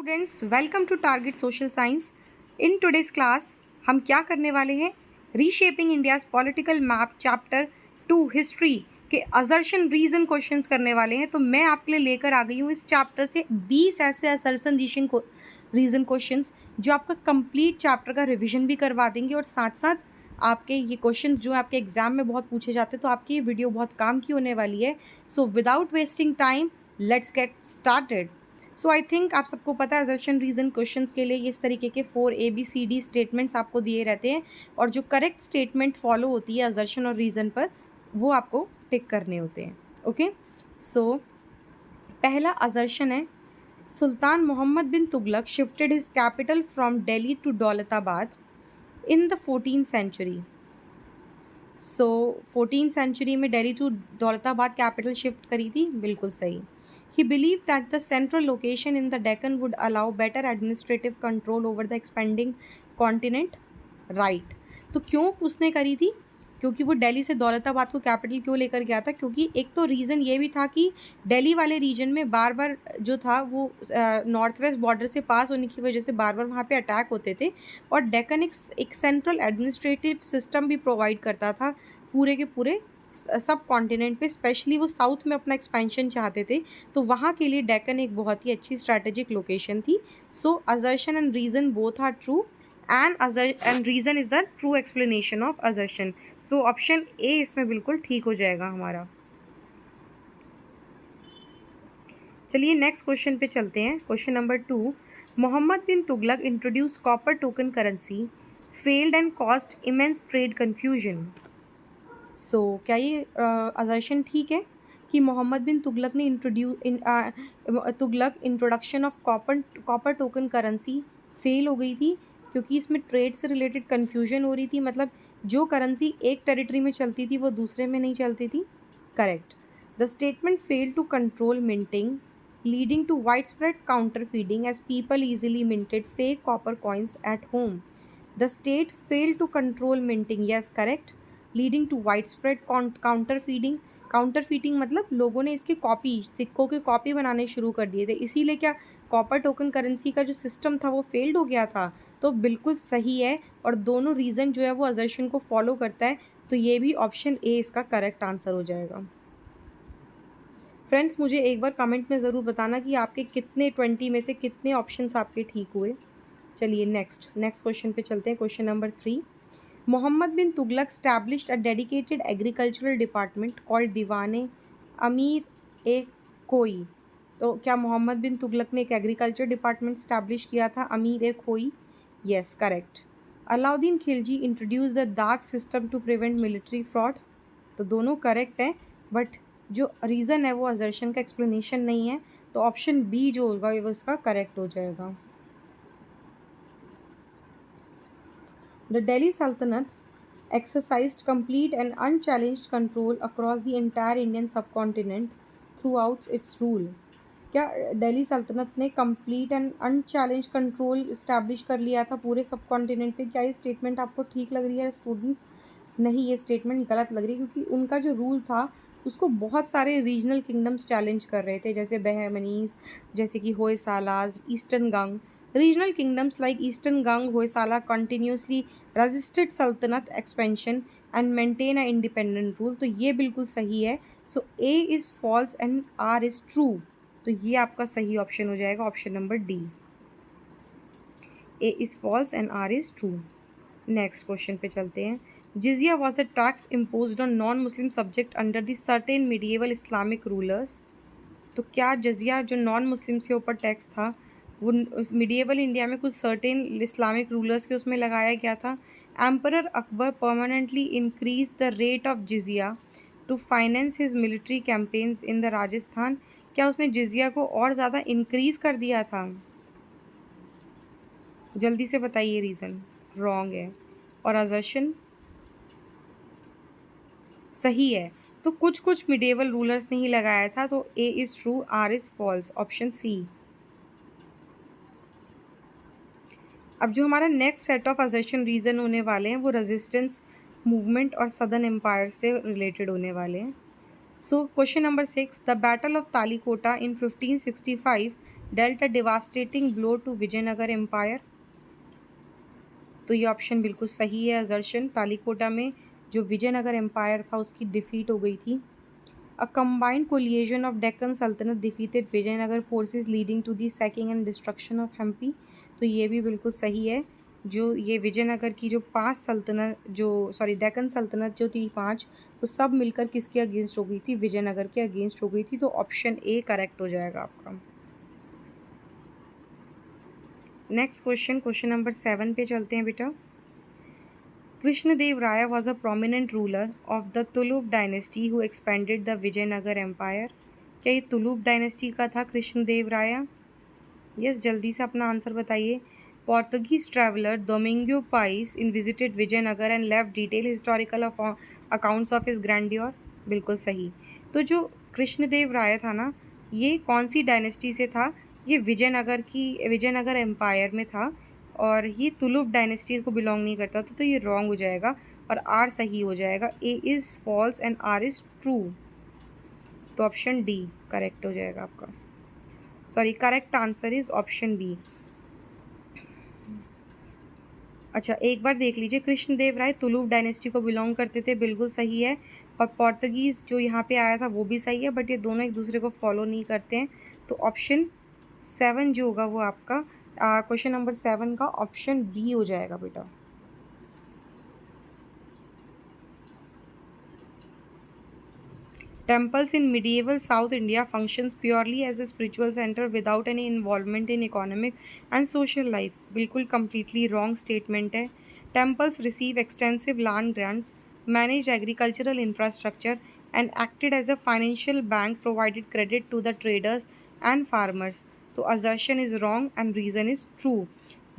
Students, welcome to target social science. In today's class हम क्या करने वाले हैं, reshaping India's political map chapter 2 history के असर्शन रीजन क्वेश्चंस करने वाले हैं। तो मैं आपके लिए लेकर आ गई हूँ इस चैप्टर से 20 ऐसे असर्शन रीजन क्वेश्चंस जो आपका कंप्लीट चैप्टर का रिविजन भी करवा देंगे और साथ साथ आपके ये क्वेश्चंस जो आपके एग्जाम में बहुत पूछे जाते हैं, तो आपकी ये वीडियो बहुत काम की होने वाली है। So without wasting time let's get started. So I think आप सबको पता है असर्शन रीजन क्वेश्चंस के लिए इस तरीके के 4 ABCD स्टेटमेंट्स आपको दिए रहते हैं और जो करेक्ट स्टेटमेंट फॉलो होती है असर्शन और रीजन पर वो आपको टिक करने होते हैं। ओके, सो पहला असर्शन है, Sultan Mohammad bin Tughlaq shifted his capital from Delhi to Daulatabad in the 14th century. So 14th century में Delhi to Daulatabad capital shift करी थी, बिल्कुल सही। He believed that the central location in the Deccan would allow better administrative control over the expanding continent. Right. तो क्यों उसने करी थी? क्योंकि वो दिल्ली से दौलताबाद को कैपिटल क्यों लेकर गया था? क्योंकि एक तो रीज़न ये भी था कि दिल्ली वाले रीजन में बार बार जो था वो नॉर्थ वेस्ट बॉर्डर से पास होने की वजह से बार बार वहाँ पे अटैक होते थे और डेक्कन एक सेंट्रल एडमिनिस्ट्रेटिव सिस्टम भी प्रोवाइड करता था पूरे के पूरे सब कॉन्टिनेंट पे। स्पेशली वो साउथ में अपना एक्सपेंशन चाहते थे, तो वहाँ के लिए डेक्कन एक बहुत ही अच्छी स्ट्रैटेजिक लोकेशन थी। So assertion and reason both are true and reason is the true explanation of assertion. So option A इसमें बिल्कुल ठीक हो जाएगा हमारा। चलिए नेक्स्ट क्वेश्चन पे चलते हैं। Question number 2, Mohammad bin Tughlaq introduce copper token currency, failed and cost immense trade confusion. So क्या ये असर्शन ठीक है कि मोहम्मद बिन तुगलक ने introduction of copper token currency fail हो गई थी क्योंकि इसमें ट्रेड से रिलेटेड कन्फ्यूजन हो रही थी, मतलब जो करेंसी एक टेरिटरी में चलती थी वो दूसरे में नहीं चलती थी। Correct. The statement fail to control minting leading to widespread counterfeiting as people easily minted fake copper coins at home. The state fail to control minting, yes correct, leading to widespread counterfeiting. Counterfeiting मतलब लोगों ने इसके copy, सिक्कों के copy बनाने शुरू कर दिए थे, इसीलिए क्या कॉपर टोकन करेंसी का जो सिस्टम था वो फेल्ड हो गया था। तो बिल्कुल सही है और दोनों रीज़न जो है वो असर्शन को फॉलो करता है, तो ये भी ऑप्शन ए इसका करेक्ट आंसर हो जाएगा। फ्रेंड्स, मुझे एक बार कमेंट में ज़रूर बताना कि आपके कितने 20 में से कितने ऑप्शंस आपके ठीक हुए। चलिए नेक्स्ट क्वेश्चन पे चलते हैं। Question number 3, Mohammad bin Tughlaq established a dedicated agricultural department called Diwane Amir ए खोई। तो क्या मोहम्मद बिन तुगलक ने एक एग्रीकल्चर डिपार्टमेंट स्टैब्लिश किया था, अमीर ए खोई? Yes correct. Alauddin Khilji introduce the dak system to prevent military fraud. तो दोनों करेक्ट हैं, बट जो रीज़न है वो असर्शन का एक्सप्लेनेशन नहीं है, तो ऑप्शन बी जो होगा वो इसका करेक्ट हो जाएगा। The Delhi Sultanate exercised complete and unchallenged control across the entire Indian subcontinent throughout its rule. क्या दिल्ली सल्तनत ने complete and unchallenged control establish कर लिया था पूरे सब कॉन्टिनेंट पे? क्या ये स्टेटमेंट आपको ठीक लग रही है स्टूडेंट्स? नहीं, ये स्टेटमेंट गलत लग रही है क्योंकि उनका जो रूल था उसको बहुत सारे रीजनल किंगडम्स चैलेंज कर रहे थे, जैसे बहमनीस, जैसे कि Hoysalas, eastern Gang. Regional kingdoms like Eastern Gang Hoysala continuously resisted Sultanate expansion and maintain a independent rule। तो ये बिल्कुल सही है। सो A is false and R is true। तो ये आपका सही ऑप्शन हो जाएगा, option number D. A is false and R is true। Next question पे चलते हैं। Jizya was a tax imposed on non Muslim subject under the certain medieval Islamic rulers. तो क्या जजिया जो नॉन मुस्लिम्स के ऊपर टैक्स था वो मिडिएवल इंडिया में कुछ सर्टेन इस्लामिक रूलर्स के उसमें लगाया गया था? Emperor Akbar permanently increase the rate of jizya to finance his military campaigns in the Rajasthan. क्या उसने जिजिया को और ज़्यादा इंक्रीज कर दिया था? जल्दी से बताइए रीज़न। रॉन्ग है। और असर्शन सही है। तो कुछ कुछ मिडिएवल रूलर्स ने ही लगाया था, तो A is true, R is false, option C. अब जो हमारा next set of assertion reason होने वाले हैं वो रेजिस्टेंस मूवमेंट और सदर्न एम्पायर से रिलेटेड होने वाले हैं। So question number 6, the battle of Talikota in 1565 dealt a devastating blow to Vijayanagara empire. तो ये ऑप्शन बिल्कुल सही है असर्शन। तालीकोटा में जो विजयनगर एम्पायर था उसकी डिफीट हो गई थी। A combined coalition of Deccan Sultanate defeated Vijayanagar forces leading to the sacking and destruction of Hampi। तो ये भी बिल्कुल सही है। जो ये विजयनगर की जो 5 सल्तनत जो डेक्कन सल्तनत जो थी 5, वो सब मिलकर किसके अगेंस्ट हो गई थी? विजयनगर के अगेंस्ट हो गई थी। तो ऑप्शन ए करेक्ट हो जाएगा आपका। नेक्स्ट क्वेश्चन नंबर 7 पे चलते हैं बेटा। Krishnadevaya was a prominent ruler of the Tuluk dynasty who expanded the Vijayanagar empire। क्या ये तुलुक डायनेस्टी का था कृष्णदेवराया? यस, जल्दी से अपना आंसर बताइए। Portuguese traveler Domingo Pais visited Vijayanagar and left detailed historical accounts of his grandeur। बिल्कुल सही। तो जो कृष्णदेवराय था ना, ये कौन सी डायनेस्टी से था? ये विजयनगर एम्पायर में था और ये तुलुक डायनेस्टी को बिलोंग नहीं करता था। तो ये रॉन्ग हो जाएगा और आर सही हो जाएगा। A is false and R is true. तो ऑप्शन डी करेक्ट हो जाएगा आपका। Sorry, correct answer is option B. अच्छा, एक बार देख लीजिए, कृष्णदेव राय तुलुक डायनेस्टी को बिलोंग करते थे, बिल्कुल सही है। और पोर्तुगीज़ जो यहाँ पे आया था वो भी सही है, बट ये दोनों एक दूसरे को फॉलो नहीं करते हैं। तो ऑप्शन 7 जो होगा वो आपका क्वेश्चन नंबर 7 का ऑप्शन बी हो जाएगा बेटा। Temples in medieval South India functions purely as a spiritual center without any involvement in economic and social life। बिल्कुल completely wrong statement है। Temples receive extensive land grants, managed agricultural infrastructure and acted as a financial bank, provided credit to the traders and farmers। तो assertion is wrong and reason is true।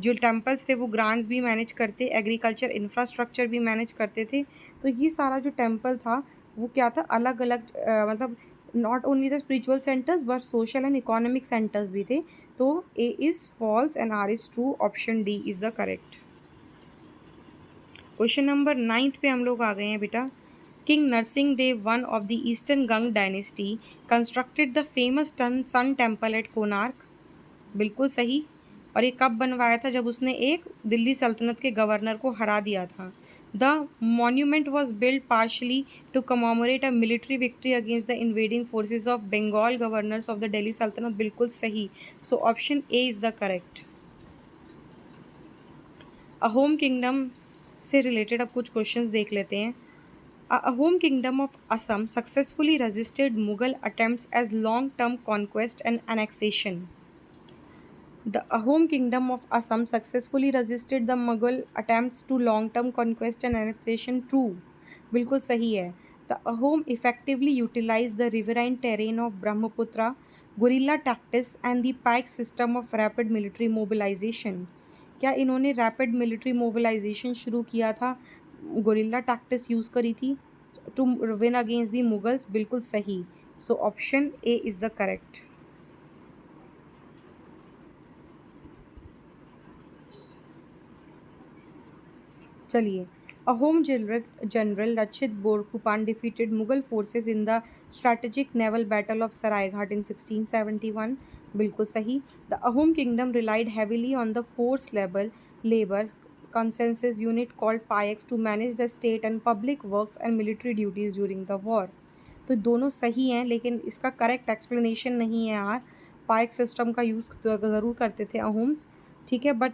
जो temples थे वो grants भी manage करते, agriculture infrastructure भी manage करते थे। तो ये सारा जो टेम्पल था वो क्या था? अलग अलग मतलब not only the spiritual centres but social and economic centres भी थे। तो A is false and R is true. Option D is the correct. Question number 9 पे हम लोग आ गए हैं बेटा। King Narasimha Deva one of the eastern Ganga dynasty constructed the famous sun temple at Konark. बिल्कुल सही। और ये कब बनवाया था? जब उसने एक दिल्ली सल्तनत के गवर्नर को हरा दिया था। The monument was build partially to commemorate a military victory against the invading forces of Bengal governors of the Delhi sultanate. बिल्कुल सही। So option A is the correct. Ahom kingdom से रिलेटेड अब कुछ क्वेश्चंस देख लेते हैं। Ahom kingdom of Assam successfully resisted Mughal attempts as long-term conquest and annexation। The Ahom kingdom of Assam successfully resisted the Mughal attempts to long-term conquest and annexation। True, बिल्कुल सही है। The Ahom effectively utilized the riverine terrain of Brahmaputra, guerrilla tactics and the pike system of rapid military mobilization। क्या इन्होंने rapid military mobilisation शुरू किया था? Guerrilla tactics use करी थी to win against the Mughals. बिल्कुल सही। So option A is the correct. चलिए, Ahom General Rachid Borkupan defeated Mughal forces in the strategic naval battle of Saraighat in 1671। बिल्कुल सही। The Ahom kingdom relied heavily on the forced labor consensus unit called PAYEX to manage the state and public works and military duties during the war। तो दोनों सही हैं, लेकिन इसका correct explanation नहीं है यार। पाइक सिस्टम का यूज़ ज़रूर करते थे अहोम्स, ठीक है, बट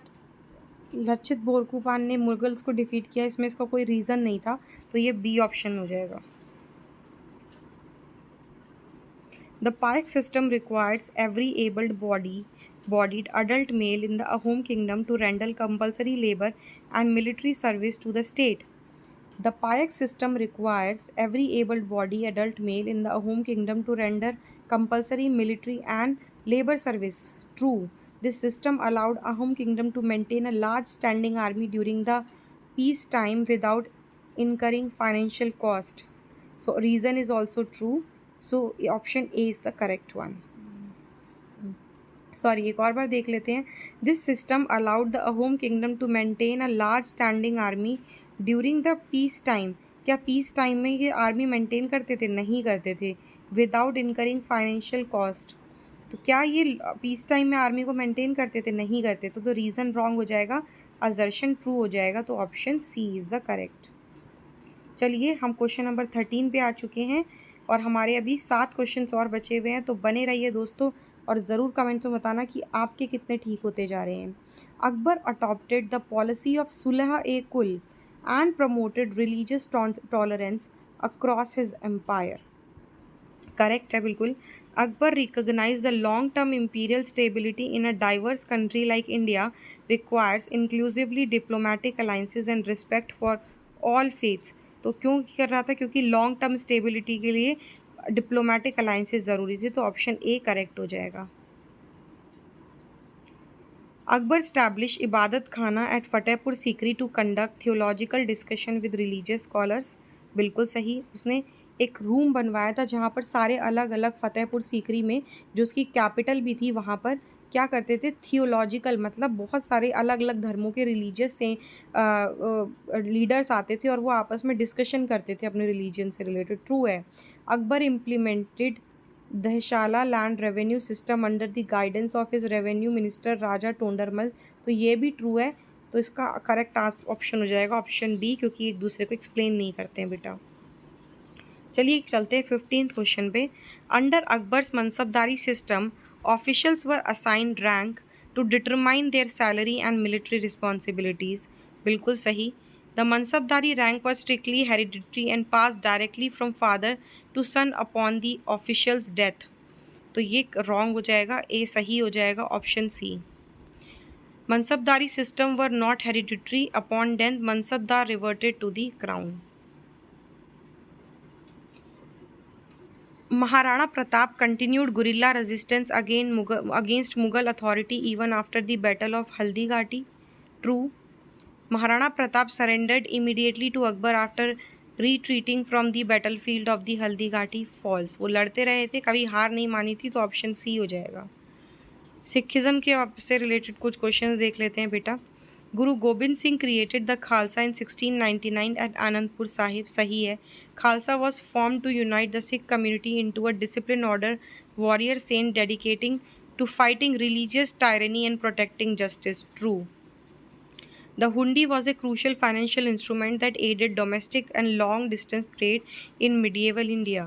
लचित बोरफुकन ने मुगल्स को डिफीट किया, इसमें इसका कोई रीज़न नहीं था। तो ये बी ऑप्शन हो जाएगा। The pike system requires every abled bodied adult male in the Ahom kingdom to render compulsory labor and military service to the state। The Payak system requires every able-bodied adult male in the Ahom kingdom to render compulsory military and labor service। True, this system allowed Ahom kingdom to maintain a large standing army during the peace time without incurring financial cost। So reason is also true। So option A is the correct one। Sorry, एक और बार देख लेते हैं। This system allowed the Ahom kingdom to maintain a large standing army during the peace time. क्या peace time में ये army maintain करते थे? नहीं करते थे। Without incurring financial cost. तो क्या ये पीस टाइम में आर्मी को मेंटेन करते थे? नहीं करते। तो रीज़न रॉन्ग हो जाएगा, असर्शन ट्रू हो जाएगा। तो option C is the correct. चलिए हम क्वेश्चन नंबर 13 पे आ चुके हैं और हमारे अभी 7 क्वेश्चंस और बचे हुए हैं। तो बने रहिए दोस्तों और ज़रूर कमेंट्स में बताना कि आपके कितने ठीक होते जा रहे हैं। Akbar adopted the policy of sulh e kul and promoted religious tolerance across his empire. Correct है बिल्कुल। Akbar recognize the long term imperial stability in a diverse country like India requires inclusively diplomatic alliances and respect for all faiths। तो क्यों कर रहा था? क्योंकि long term stability के लिए डिप्लोमेटिक अलाइंसेस ज़रूरी थे। तो ऑप्शन ए करेक्ट हो जाएगा। Akbar establish Ibadat Khana at Fatehpur Sikri to conduct theological discussion with religious scholars. बिल्कुल सही। उसने एक रूम बनवाया था जहाँ पर सारे अलग अलग फतेहपुर सीकरी में, जो उसकी कैपिटल भी थी, वहाँ पर क्या करते थे? थियोलॉजिकल मतलब बहुत सारे अलग अलग धर्मों के रिलीजियस से लीडर्स आते थे और वो आपस में डिस्कशन करते थे अपने रिलीजन से रिलेटेड। ट्रू है। Akbar implemented dahshala land revenue system under the guidance of his revenue minister Raja Todarmal. तो ये भी ट्रू है। तो इसका करेक्ट ऑप्शन हो जाएगा ऑप्शन बी, क्योंकि एक दूसरे को एक्सप्लेन नहीं करते हैं बेटा। चलिए चलते हैं 15th क्वेश्चन पे। Under Akbar's Mansabdari system officials were assigned rank to determine their salary and military responsibilities. बिल्कुल सही। The Mansabdari rank was strictly hereditary and pass directly from father to son upon the officials death. तो ये wrong हो जाएगा, A सही हो जाएगा, option C. Mansabdari system were not hereditary, upon death Mansabdar reverted to the crown. Maharana Pratap continued guerrilla resistance against Mughal authority even after the Battle of Haldighati. True. Maharana Pratap surrendered immediately to Akbar after retreating from the battlefield of the Haldighati Falls। वो लड़ते रहे थे, कभी हार नहीं मानी थी। तो ऑप्शन सी हो जाएगा। सिखिज़म के से रिलेटेड कुछ क्वेश्चंस देख लेते हैं बेटा। Guru Gobind Singh created the Khalsa in 1699 at Anandpur Sahib. सही है। Khalsa was form to unite the Sikh community into a discipline order warrior saint dedicating to fighting religious tyranny and protecting justice. True. The hundi was a crucial financial instrument that aided domestic and long distance trade in medieval India.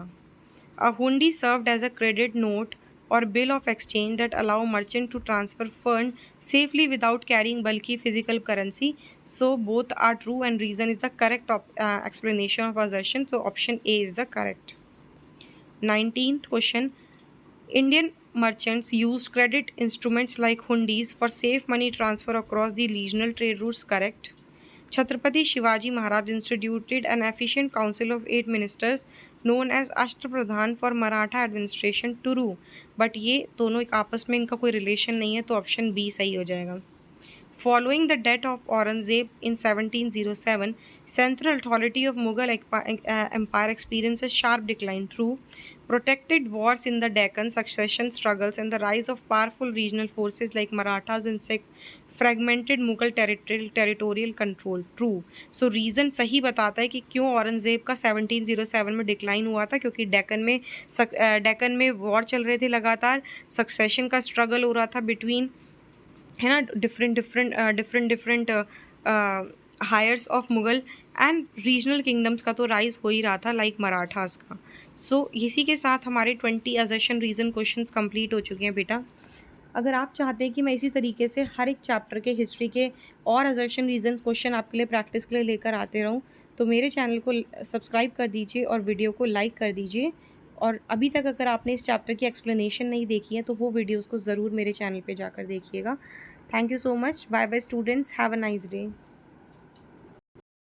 A hundi served as a credit note or bill of exchange that allow merchant to transfer fund safely without carrying bulky physical currency। So both are true and reason is the correct explanation of assertion। So option A is the correct। 19th question। Indian merchants used credit instruments like hundis for safe money transfer across the regional trade routes। Correct। Chhatrapati Shivaji Maharaj instituted an efficient council of 8 ministers known as Ashtapradhan for Maratha administration। True। But ये दोनों एक आपस में इनका कोई relation नहीं है। तो ऑप्शन बी सही हो जाएगा। Following the death of Aurangzeb in 1707, central authority of Mughal empire experienced a sharp decline। True। Protracted wars in the Deccan, succession struggles, and the rise of powerful regional forces like Marathas and Sikh fragmented Mughal territorial control। True। So reason सही बताता है कि क्यों औरंगजेब का 1707 में decline हुआ था, क्योंकि डेक्कन में वॉर चल रहे थे लगातार, सक्सेशन का स्ट्रगल हो रहा था बिटवीन, है ना, different hires of Mughal and regional kingdoms का तो राइज हो ही रहा था लाइक मराठास का। सो इसी के साथ हमारे 20 असर्शन रीज़न क्वेश्चंस कंप्लीट हो चुके हैं बेटा। अगर आप चाहते हैं कि मैं इसी तरीके से हर एक चैप्टर के हिस्ट्री के और असर्शन रीजन क्वेश्चन आपके लिए प्रैक्टिस के लिए लेकर आते रहूँ, तो मेरे चैनल को सब्सक्राइब कर दीजिए और वीडियो को लाइक कर दीजिए। और अभी तक अगर आपने इस चैप्टर की एक्सप्लेनेशन नहीं देखी है तो वो वीडियोज़ को ज़रूर मेरे चैनल पर जाकर देखिएगा। Thank you so much. Bye bye students, have a nice day.